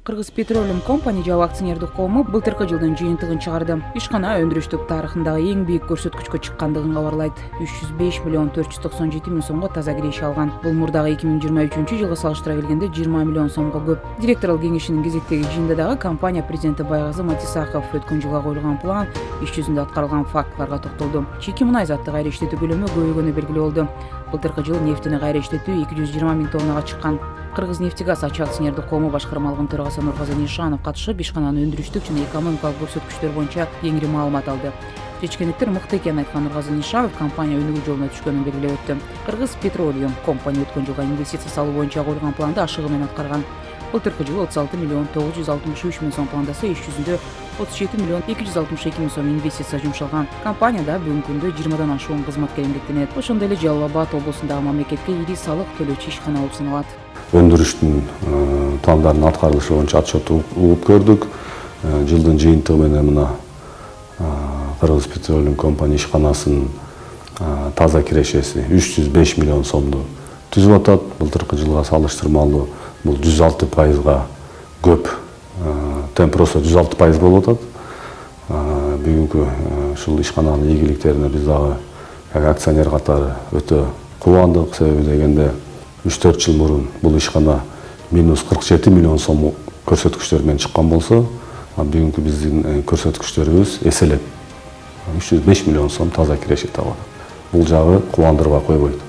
Кыргыз Petroleum Company жабы акционердик коому былтыркы жылдын жыйынтыгын чыгарды. Ишкана өндүрүштүк тарыхындагы эң бийик көрсөткүчкө чыккандыгын кабарлайт. 305 миллион 497 миң сомго таза киреше алган. Бул мурдагы 2023 жылга салыштыра келгенде 20 миллион сомго көп. Директорлор кеңешинин кезектеги жыйынында дагы компания президенти Байгазы Матисаков өткөн жылга коюлган план иш жүзүндө аткарылган фактыларга токтолду. Чийки мунай заты кайра иштетүү көлөмү көбөйгөнү белгилүү болду. Былтыркы жылы нефтини кайра иштетүү 220 миң тоннага чыккан. Кыргыз-нефтегаз ачык акционердик коому башкармалыгынын төрагасы Нургазы Нишанов катышып, ишкананын өндүрүштүк жана экономикалык көрсөткүчтөр боюнча кеңири маалымат алды. Чечкендиктер мыкты экенин айткан Нургазы Нишанов компания өнүгүү жолуна түшкөнүн белгилеп өттү. Кыргыз Petroleum Company өткөн жылга инвестиция салуу боюнча коюлган планды ашыгы менен аткарган. Былтыркы жылы 36 миллион 963 миң сом пландаса, иш жүзүндө 37 миллион 262 миң сом инвестиция жумшалган. Компанияда бүгүнкү күндө 20дан ашуун кызматкер эмгектенет. Ошондой эле Жалал Абад облусундагы мамлекетке ири салык төлөөчү ишкана болуп саналат. Өндүрүштүн пландарын аткарылышы боюнча отчет угуп көрдүк. Жылдын жыйынтыгы менен мына Кыргыз Petroleum Company ишканасынын таза кирешеси 305 миллион сомду түзүп атат. Былтыркы жылга салыштырмалуу бул 106%га көп. Темп роста 106% болуп атат. Бүгүнкү ушул ишкананын ийгиликтерине биз дагы акционер катары өтө кубандык. Себеби дегенде 3-4 жыл мурун бул ишкана минус 47 миллион сом көрсөткүчтөр менен чыккан болсо, бүгүнкү биздин көрсөткүчтөрүбүз эселеп 305 миллион сом таза киреше табат. Бул жагы кубандырбай койбойт.